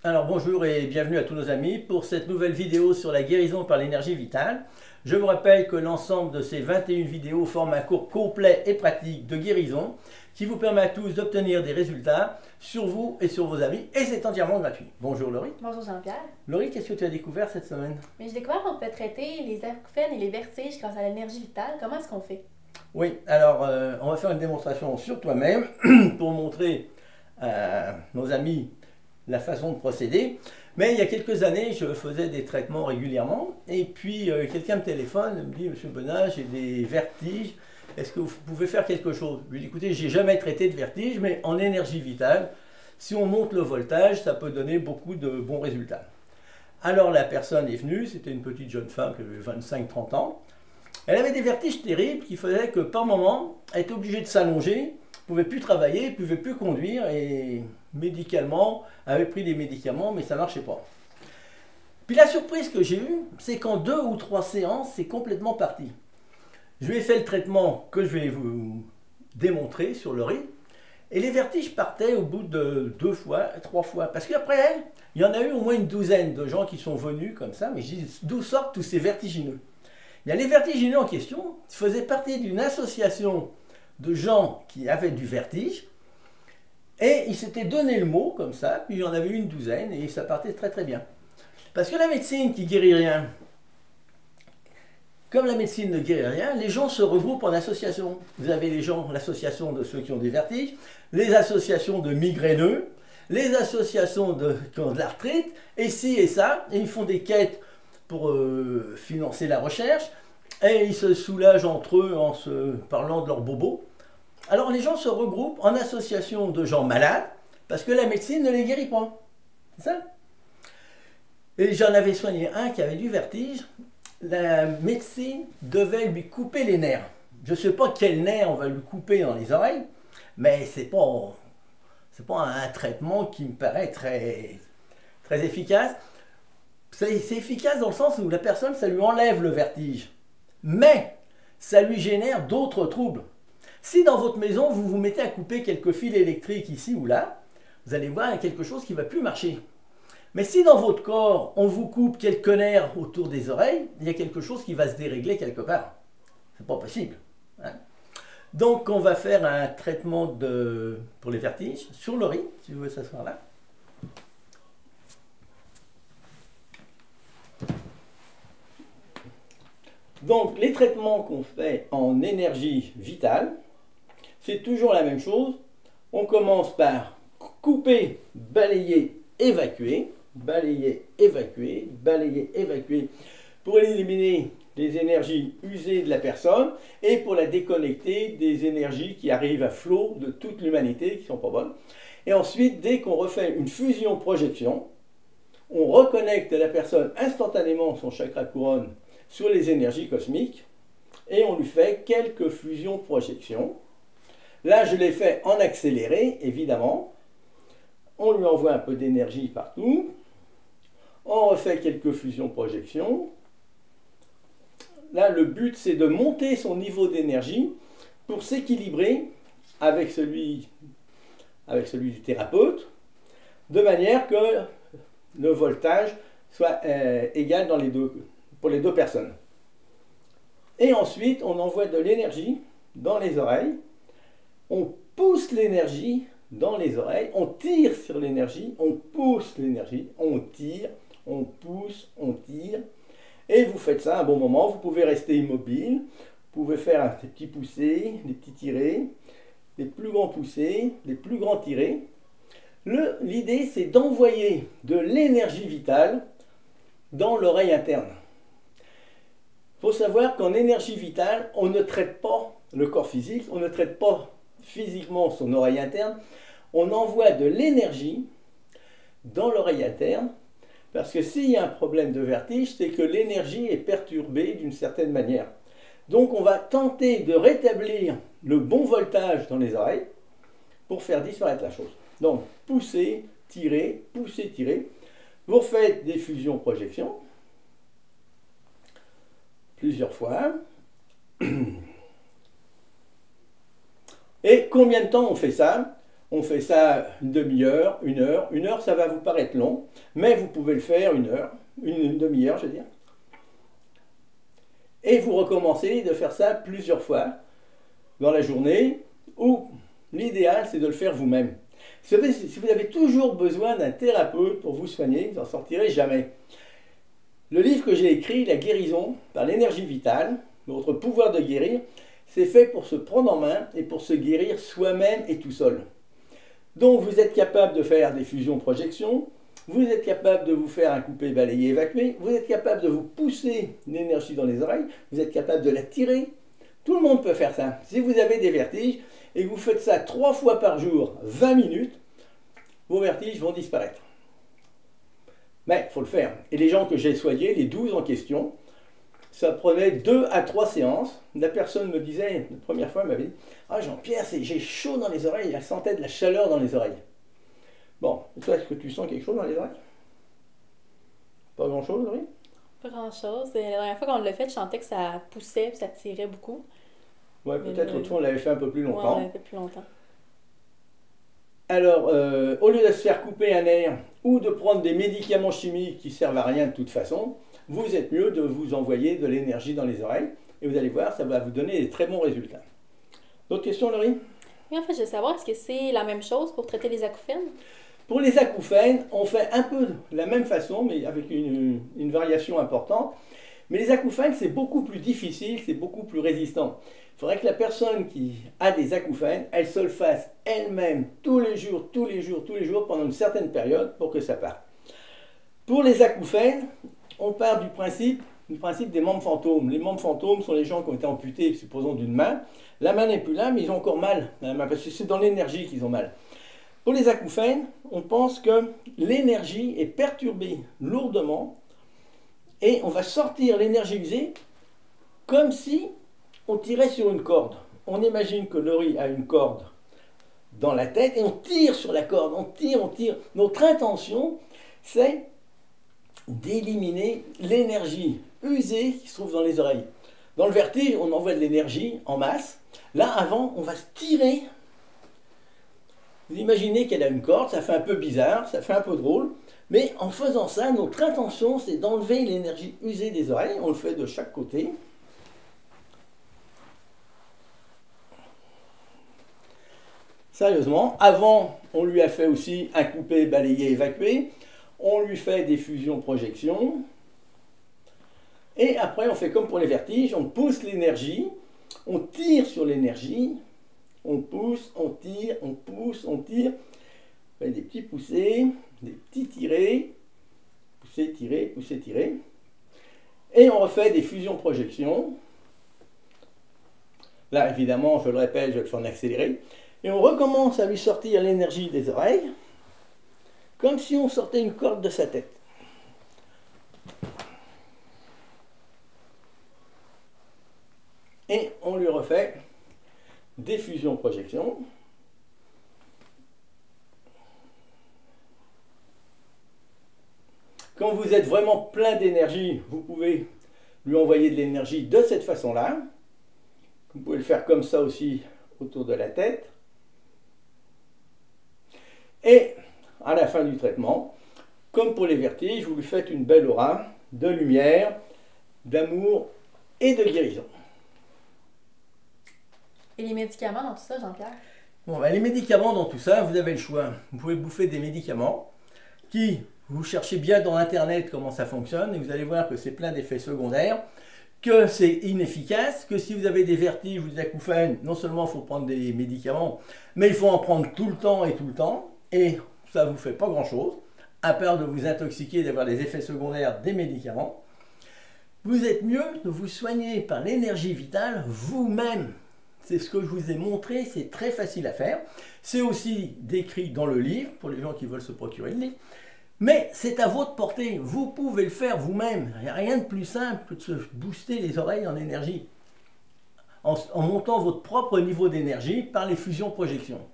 Alors bonjour et bienvenue à tous nos amis pour cette nouvelle vidéo sur la guérison par l'énergie vitale. Je vous rappelle que l'ensemble de ces 21 vidéos forment un cours complet et pratique de guérison qui vous permet à tous d'obtenir des résultats sur vous et sur vos amis, et c'est entièrement gratuit. Bonjour Laurie. Bonjour Jean-Pierre. Laurie, qu'est-ce que tu as découvert cette semaine? Mais j'ai découvert qu'on peut traiter les acouphènes et les vertiges grâce à l'énergie vitale. Comment est-ce qu'on fait? Oui, alors on va faire une démonstration sur toi-même pour montrer à nos amis la façon de procéder. Mais il y a quelques années, je faisais des traitements régulièrement et puis quelqu'un me téléphone et me dit: Monsieur Bonnat, j'ai des vertiges, est-ce que vous pouvez faire quelque chose? Je lui dis: écoutez, j'ai jamais traité de vertige, mais en énergie vitale, si on monte le voltage, ça peut donner beaucoup de bons résultats. Alors la personne est venue, c'était une petite jeune femme qui avait 25-30 ans. Elle avait des vertiges terribles qui faisaient que par moment, elle était obligée de s'allonger, ne pouvait plus travailler, ne pouvait plus conduire et médicalement, avait pris des médicaments, mais ça ne marchait pas. Puis la surprise que j'ai eue, c'est qu'en 2 ou 3 séances, c'est complètement parti. Je lui ai fait le traitement que je vais vous démontrer sur le riz, et les vertiges partaient au bout de 2 fois, 3 fois. Parce qu'après elle, il y en a eu au moins une douzaine de gens qui sont venus comme ça, mais je dis: d'où sortent tous ces vertigineux? Bien, les vertigineux en question faisaient partie d'une association de gens qui avaient du vertige, et ils s'étaient donné le mot comme ça, puis il y en avait une douzaine, et ça partait très très bien. Parce que la médecine qui guérit rien, comme la médecine ne guérit rien, les gens se regroupent en associations. Vous avez les gens, l'association de ceux qui ont des vertiges, les associations de migraineux, les associations qui ont de l'arthrite, et ci et ça, et ils font des quêtes pour financer la recherche, et ils se soulagent entre eux en se parlant de leurs bobos. Alors les gens se regroupent en association de gens malades, parce que la médecine ne les guérit pas. C'est ça? Et j'en avais soigné un qui avait du vertige. La médecine devait lui couper les nerfs. Je ne sais pas quel nerf on va lui couper dans les oreilles, mais c'est pas un traitement qui me paraît très, très efficace. C'est efficace dans le sens où la personne, ça lui enlève le vertige, mais ça lui génère d'autres troubles. Si dans votre maison, vous vous mettez à couper quelques fils électriques ici ou là, vous allez voir, il y a quelque chose qui ne va plus marcher. Mais si dans votre corps, on vous coupe quelques nerfs autour des oreilles, il y a quelque chose qui va se dérégler quelque part. C'est pas possible. Hein? Donc, on va faire un traitement pour les vertiges sur le riz, si vous voulez s'asseoir là. Donc, les traitements qu'on fait en énergie vitale, c'est toujours la même chose. On commence par couper, balayer, évacuer, balayer, évacuer, balayer, évacuer, pour éliminer les énergies usées de la personne et pour la déconnecter des énergies qui arrivent à flot de toute l'humanité, qui ne sont pas bonnes. Et ensuite, dès qu'on refait une fusion-projection, on reconnecte la personne instantanément, son chakra couronne, sur les énergies cosmiques, et on lui fait quelques fusions-projections. Là, je l'ai fait en accéléré, évidemment. On lui envoie un peu d'énergie partout. On refait quelques fusions-projections. Là, le but, c'est de monter son niveau d'énergie pour s'équilibrer avec celui du thérapeute, de manière que le voltage soit égal pour les deux personnes. Et ensuite, on envoie de l'énergie dans les oreilles. On pousse l'énergie dans les oreilles, on tire sur l'énergie, on pousse l'énergie, on tire, on pousse, on tire. Et vous faites ça un bon moment, vous pouvez rester immobile, vous pouvez faire des petits poussés, des petits tirés, des plus grands poussés, des plus grands tirés. L'idée, c'est d'envoyer de l'énergie vitale dans l'oreille interne. Il faut savoir qu'en énergie vitale, on ne traite pas le corps physique, on ne traite pas physiquement son oreille interne, on envoie de l'énergie dans l'oreille interne, parce que s'il y a un problème de vertige, c'est que l'énergie est perturbée d'une certaine manière. Donc on va tenter de rétablir le bon voltage dans les oreilles pour faire disparaître la chose. Donc pousser, tirer, pousser, tirer. Vous faites des fusions-projections plusieurs fois, Et combien de temps on fait ça? On fait ça une demi-heure, une heure. Une heure, ça va vous paraître long, mais vous pouvez le faire une heure, une demi-heure, je veux dire. Et vous recommencez de faire ça plusieurs fois dans la journée, ou l'idéal, c'est de le faire vous-même. Si vous avez toujours besoin d'un thérapeute pour vous soigner, vous n'en sortirez jamais. Le livre que j'ai écrit, La guérison par l'énergie vitale, votre pouvoir de guérir, c'est fait pour se prendre en main et pour se guérir soi-même et tout seul. Donc vous êtes capable de faire des fusions-projections, vous êtes capable de vous faire un coupé, balayer, évacuer, vous êtes capable de vous pousser l'énergie dans les oreilles, vous êtes capable de la tirer. Tout le monde peut faire ça. Si vous avez des vertiges et que vous faites ça 3 fois par jour, 20 minutes, vos vertiges vont disparaître. Mais il faut le faire. Et les gens que j'ai soignés, les 12 en question, ça prenait 2 à 3 séances. La personne me disait, la première fois, elle m'avait dit « Ah Jean-Pierre, j'ai chaud dans les oreilles. » Elle sentait de la chaleur dans les oreilles. Bon, et toi, est-ce que tu sens quelque chose dans les oreilles? Pas grand-chose, oui? Pas grand-chose. La dernière fois qu'on l'a fait, je sentais que ça poussait et ça tirait beaucoup. Ouais, peut-être l'autre fois, on l'avait fait un peu plus longtemps. Ouais, on l'avait fait plus longtemps. Alors, au lieu de se faire couper un nerf ou de prendre des médicaments chimiques qui servent à rien de toute façon, vous êtes mieux de vous envoyer de l'énergie dans les oreilles et vous allez voir, ça va vous donner des très bons résultats. D'autres questions, Laurie? Oui, en fait, je veux savoir, est-ce que c'est la même chose pour traiter les acouphènes? Pour les acouphènes, on fait un peu de la même façon, mais avec une variation importante. Mais les acouphènes, c'est beaucoup plus difficile, c'est beaucoup plus résistant. Il faudrait que la personne qui a des acouphènes, elle se le fasse elle-même tous les jours, tous les jours, tous les jours, pendant une certaine période pour que ça parte. Pour les acouphènes, on part du principe des membres fantômes. Les membres fantômes sont les gens qui ont été amputés, supposons, d'une main. La main n'est plus là, mais ils ont encore mal, parce que c'est dans l'énergie qu'ils ont mal. Pour les acouphènes, on pense que l'énergie est perturbée lourdement et on va sortir l'énergie usée comme si on tirait sur une corde. On imagine que Laurie a une corde dans la tête et on tire sur la corde, on tire, on tire. Notre intention, c'est d'éliminer l'énergie usée qui se trouve dans les oreilles. Dans le vertige, on envoie de l'énergie en masse. Là, avant, on va se tirer. Vous imaginez qu'elle a une corde, ça fait un peu bizarre, ça fait un peu drôle, mais en faisant ça, notre intention, c'est d'enlever l'énergie usée des oreilles. On le fait de chaque côté. Sérieusement, avant, on lui a fait aussi un coupé, balayé, évacué. On lui fait des fusions-projections. Et après, on fait comme pour les vertiges, on pousse l'énergie, on tire sur l'énergie, on pousse, on tire, on pousse, on tire. On fait des petits poussés, des petits tirés, pousser, tirer, pousser, tirer. Et on refait des fusions-projections. Là, évidemment, je le répète, je vais le faire en accéléré. Et on recommence à lui sortir l'énergie des oreilles, comme si on sortait une corde de sa tête. Et on lui refait des fusions-projections. Quand vous êtes vraiment plein d'énergie, vous pouvez lui envoyer de l'énergie de cette façon-là. Vous pouvez le faire comme ça aussi autour de la tête. Et à la fin du traitement, comme pour les vertiges, vous lui faites une belle aura de lumière, d'amour et de guérison. Et les médicaments dans tout ça, Jean-Pierre? Bon, ben, les médicaments dans tout ça, vous avez le choix. Vous pouvez bouffer des médicaments qui, vous cherchez bien dans Internet comment ça fonctionne, et vous allez voir que c'est plein d'effets secondaires, que c'est inefficace, que si vous avez des vertiges ou des acouphènes, non seulement il faut prendre des médicaments, mais il faut en prendre tout le temps, et ça ne vous fait pas grand-chose, à part de vous intoxiquer, d'avoir des effets secondaires des médicaments. Vous êtes mieux de vous soigner par l'énergie vitale vous-même. C'est ce que je vous ai montré, c'est très facile à faire. C'est aussi décrit dans le livre, pour les gens qui veulent se procurer le livre. Mais c'est à votre portée, vous pouvez le faire vous-même. Il n'y a rien de plus simple que de se booster les oreilles en énergie, en montant votre propre niveau d'énergie par les fusions-projections.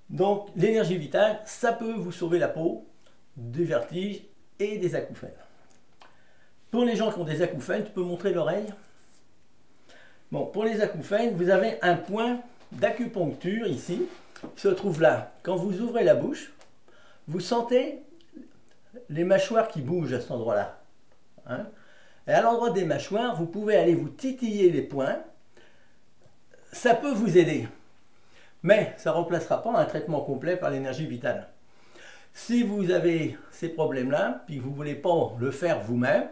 Donc l'énergie vitale, ça peut vous sauver la peau des vertiges et des acouphènes. Pour les gens qui ont des acouphènes, tu peux montrer l'oreille. Bon, pour les acouphènes, vous avez un point d'acupuncture ici, qui se trouve là. Quand vous ouvrez la bouche, vous sentez les mâchoires qui bougent à cet endroit-là. Hein? Et à l'endroit des mâchoires, vous pouvez aller vous titiller les points. Ça peut vous aider, mais ça ne remplacera pas un traitement complet par l'énergie vitale. Si vous avez ces problèmes-là, puis que vous ne voulez pas le faire vous-même,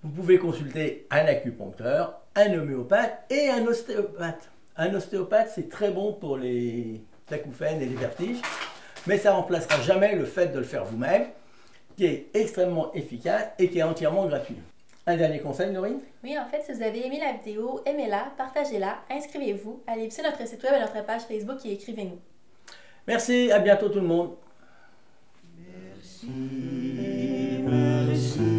vous pouvez consulter un acupuncteur, un homéopathe et un ostéopathe. Un ostéopathe, c'est très bon pour les acouphènes et les vertiges, mais ça ne remplacera jamais le fait de le faire vous-même, qui est extrêmement efficace et qui est entièrement gratuit. Un dernier conseil, Norine? Oui, en fait, si vous avez aimé la vidéo, aimez-la, partagez-la, inscrivez-vous, allez visiter notre site web et notre page Facebook et écrivez-nous. Merci, à bientôt tout le monde. Merci, merci.